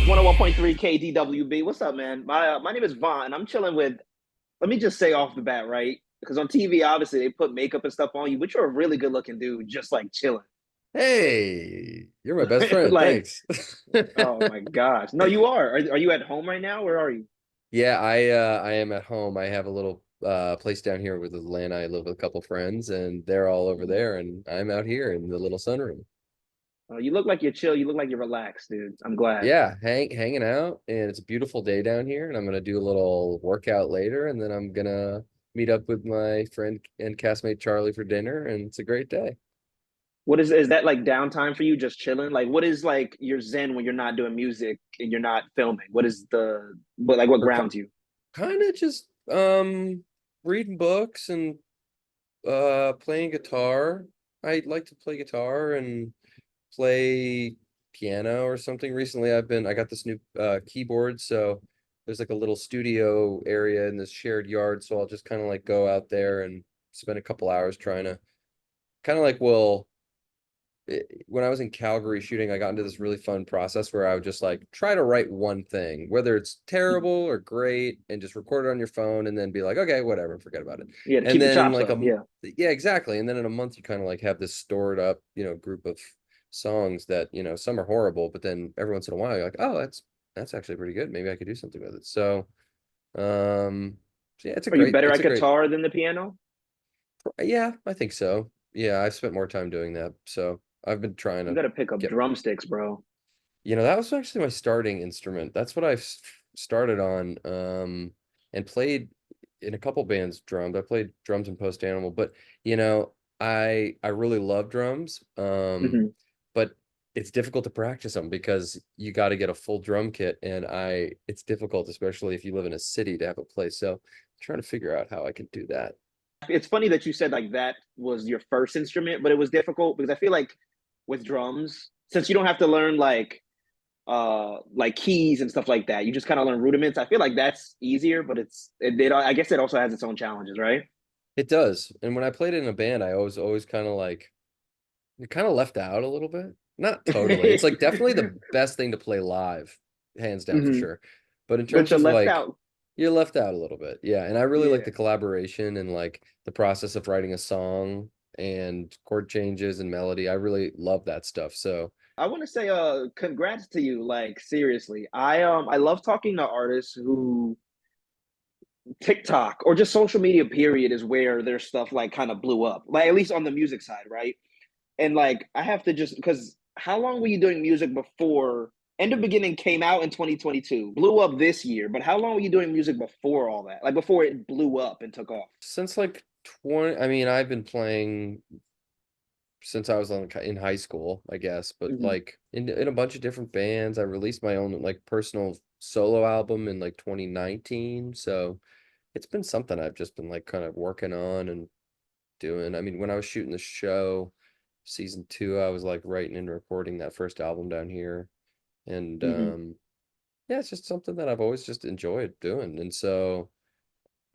101.3 KDWB. What's up, man? My name is Vont, and I'm chilling with. Let me just say off the bat, right? Because on TV, obviously they put makeup and stuff on you, but you're a really good looking dude, just like chilling. Hey, you're my best friend. Like, Thanks. oh my gosh, no, you are. Are you at home right now? Where are you? Yeah, I am at home. I have a little place down here with Atlanta. I live with a couple friends and they're all over there and I'm out here in the little sunroom. You look like you're chill. You look like you're relaxed, dude. I'm glad. Yeah, hanging out and it's a beautiful day down here and I'm gonna do a little workout later and then I'm gonna meet up with my friend and castmate Charlie for dinner and it's a great day. What is that like downtime for you? Just chilling? Like, what is like your zen when you're not doing music and you're not filming? What is what We're grounds you? kind of just reading books and playing guitar. I like to play guitar and play piano or something. Recently I got this new keyboard, so there's like a little studio area in this shared yard, so I'll just kind of like go out there and spend a couple hours trying to kind of like when I was in Calgary shooting, I got into this really fun process where I would just like try to write one thing, whether it's terrible or great, and just record it on your phone and then be like, okay, whatever, forget about it. Yeah, to And keep the then in chops like up. Yeah. yeah, exactly. And then in a month, you kind of like have this stored up, group of songs that, some are horrible, but then every once in a while, you're like, oh, that's actually pretty good. Maybe I could do something with it. So yeah, Are you better it's at a great, guitar than the piano? yeah, I think so. Yeah, I've spent more time doing that. So I've been trying You to got to pick up get drumsticks, bro. That was actually my starting instrument. That's what started on, and played in a couple bands drums. I played drums in Post Animal, but I really love drums. Hmm. But it's difficult to practice them because you got to get a full drum kit, and it's difficult, especially if you live in a city, to have a place. So I'm trying to figure out how I can do that. It's funny that you said like that was your first instrument, but it was difficult because I feel like with drums, since you don't have to learn like keys and stuff like that, you just kind of learn rudiments. I feel like that's easier, but I guess it also has its own challenges, right? It does. And when I played in a band, I always kind of like you're kind of left out a little bit. Not totally. It's like definitely the best thing to play live, hands down for Hmm. sure. But in But terms you're of left like, out. you're left out a little bit. Yeah. And I really like Yeah. the collaboration and like the process of writing a song and chord changes and melody. I really love that stuff. So, I want to say congrats to you, like seriously. I love talking to artists who TikTok or just social media period is where their stuff like kind of blew up. Like at least on the music side, right? And like I have to just because how long were you doing music before End of Beginning came out in 2022, blew up this year, but how long were you doing music before all that? Like before it blew up and took off? since like 20, I mean, I've been playing since I was in high school, I guess, but Hmm. like in a bunch of different bands. I released my own like personal solo album in like 2019. So it's been something I've just been like kind of working on and doing. I mean, when I was shooting the show, season two, I was like writing and recording that first album down here. And Hmm. yeah, it's just something that I've always just enjoyed doing. And so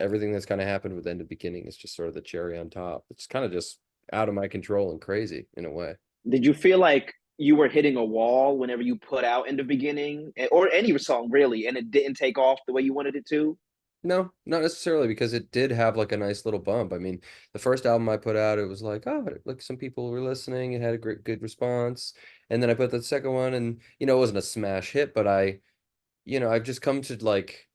everything that's kind of happened with End of Beginning is just sort of the cherry on top. It's kind of just out of my control and crazy in a way. Did you feel like you were hitting a wall whenever you put out End of Beginning or any song really, and it didn't take off the way you wanted it to? No, not necessarily because it did have like a nice little bump. I mean, the first album I put out, it was like, oh, like some people were listening. It had a good response. And then I put the second one and, it wasn't a smash hit, but I've just come to like,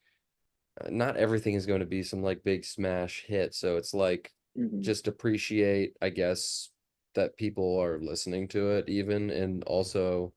not everything is going to be some like big smash hit. So it's like, Hmm. just appreciate, I guess, that people are listening to it even. And also,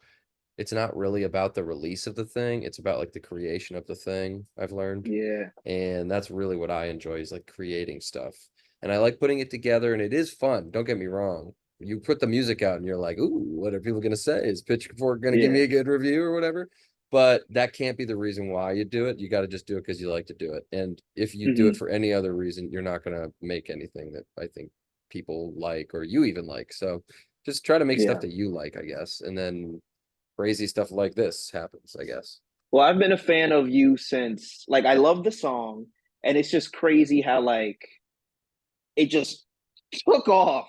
it's not really about the release of the thing. It's about like the creation of the thing, I've learned. Yeah. And that's really what I enjoy is like creating stuff. And I like putting it together and it is fun. Don't get me wrong. You put the music out and you're like, ooh, what are people gonna say? Is Pitchfork gonna give me Yeah. a good review or whatever? But that can't be the reason why you do it. You got to just do it because you like to do it. And if you do it Hmm. for any other reason, you're not gonna make anything that I think people like or you even like. So just try to make stuff Yeah. that you like, I guess. And then crazy stuff like this happens, I guess. Well, I've been a fan of you since like I love the song, and it's just crazy how like it just took off.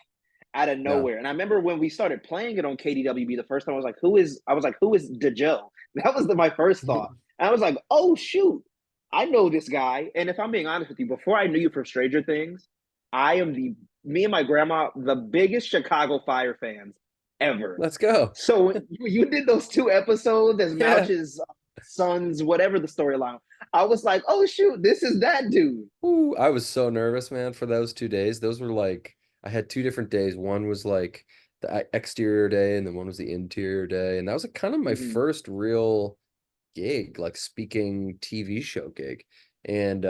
out of No. nowhere. And I remember when we started playing it on KDWB the first time, I was like, who is Djo? That was my first thought. And I was like, oh shoot, I know this guy. And if I'm being honest with you, before I knew you from Stranger Things, I am the me and my grandma the biggest Chicago Fire fans ever. Let's go. So when you did those 2 episodes as Yeah. Mouch's sons, whatever the storyline, I was like, oh shoot, this is that dude. Ooh, I was so nervous, man, for those 2 days. Those were like, I had 2 different days. One was like the exterior day, and then one was the interior day. And that was like kind of my Mhm. first real gig, like speaking TV show gig. And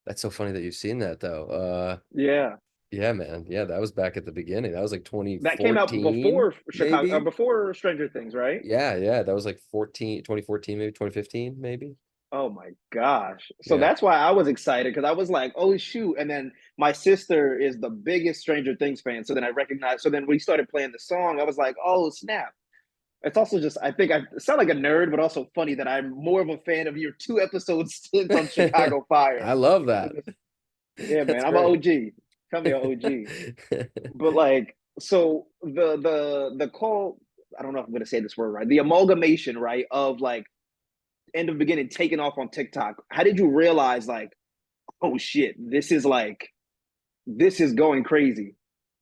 that's so funny that you've seen that though. Yeah. Yeah, man. Yeah, that was back at the beginning. That was like That came out 2014, before Chicago, maybe. before Stranger Things, right? Yeah, yeah, that was like 2014, maybe 2015, maybe. Oh my gosh. So Yeah. that's why I was excited because I was like, oh shoot. And then my sister is the biggest Stranger Things fan. So then I recognized, so then we started playing the song. I was like, oh snap. It's also just, I think I sound like a nerd, but also funny that I'm more of a fan of your 2 episode stint on Chicago Fire. I love that. Yeah, That's man, I'm an great. OG. Tell me an OG. But like, so the call, I don't know if I'm gonna say this word right. The amalgamation, right, of like end of beginning taking off on TikTok. How did you realize like, oh shit, this is going crazy?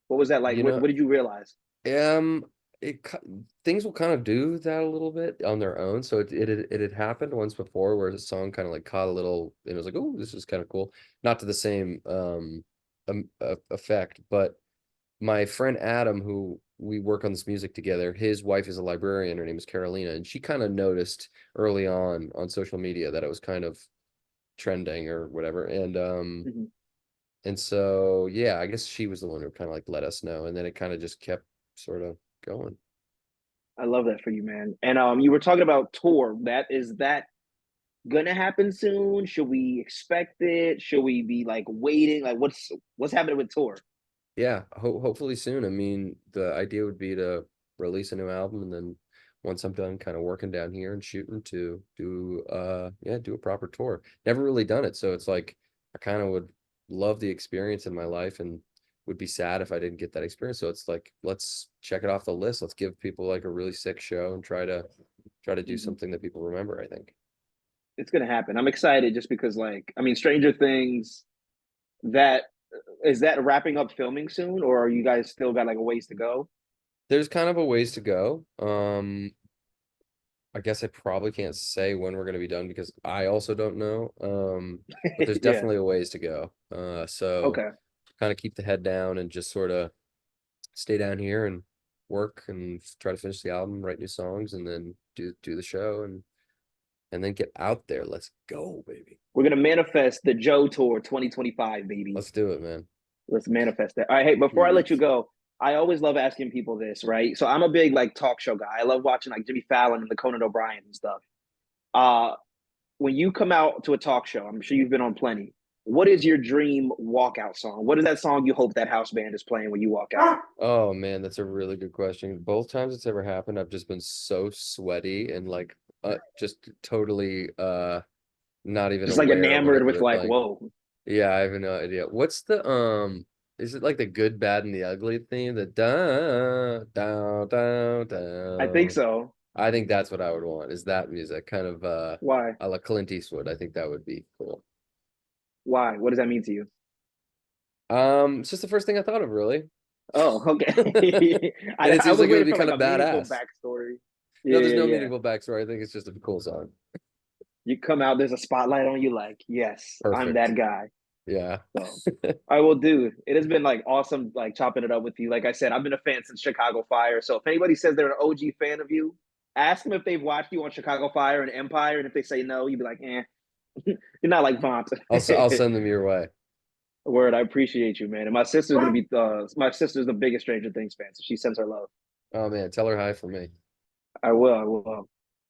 What was that like? You What, know, what did you realize? um, things will kind of do that a little bit on their own. So it had happened once before where the song kind of like caught a little, and it was like, oh, this is kind of cool. Not to the same effect, but my friend Adam, who we work on this music together, his wife is a librarian. Her name is Carolina, and she kind of noticed early on social media that it was kind of trending or whatever. Mhm. And so yeah, I guess she was the one who kind of like let us know, and then it kind of just kept sort of going. I love that for you, man. And you were talking about tour. That gonna happen soon? Should we expect it? Should we be like waiting? Like what's happening with tour? Yeah, hopefully soon. I mean, the idea would be to release a new album, and then once I'm done kind of working down here and shooting, to do yeah, do a proper tour. Never really done it, so it's like I kind of would love the experience in my life and would be sad if I didn't get that experience. So it's like, let's check it off the list. Let's give people like a really sick show and try to do Mhm. something that people remember, I think. It's gonna happen. I'm excited just because, like, I mean, Stranger Things. That is that wrapping up filming soon, or are you guys still got like a ways to go? There's kind of a ways to go. I guess I probably can't say when we're going to be done because I also don't know. But there's Yeah. definitely a ways to go. So Okay. kind of keep the head down and just sort of stay down here and work and try to finish the album, write new songs, and then do the show and then get out there. Let's go, baby. We're gonna manifest the Joe Tour 2025, baby. Let's do it, man. Let's manifest that. All right, hey, before I let you go, I always love asking people this, right? So I'm a big like talk show guy. I love watching like Jimmy Fallon and the Conan O'Brien and stuff. Uh, when you come out to a talk show, I'm sure you've been on plenty. What is your dream walkout song? What is that song you hope that house band is playing when you walk out? Oh man, that's a really good question. Both times it's ever happened, I've just been so sweaty and like just totally not even Just like aware of what enamored I'm with doing. like, Like, whoa. yeah, I have no idea. What's the is it like the good, bad, and the ugly theme? The down, down, down, I think down. so. I think that's what I would want, is that music, kind of Why? a la Clint Eastwood. I think that would be cool. Why? What does that mean to you? It's just the first thing I thought of, really. Oh, okay. And it I seems was like it would waiting be for like kind of a meaningful badass. backstory. No, Yeah, there's yeah, no yeah. meaningful backstory. I think it's just a cool song. You come out, there's a spotlight on you, like, yes, I'm Perfect. that guy. Yeah. So I will do. It has been like awesome, like chopping it up with you. Like I said, I've been a fan since Chicago Fire. So if anybody says they're an OG fan of you, ask them if they've watched you on Chicago Fire and Empire. And if they say no, you'd be like, you're not like Vont. I'll send them your way. Word, I appreciate you, man. And my sister's the biggest Stranger Things fan, so she sends her love. Oh man, tell her hi for me. I will.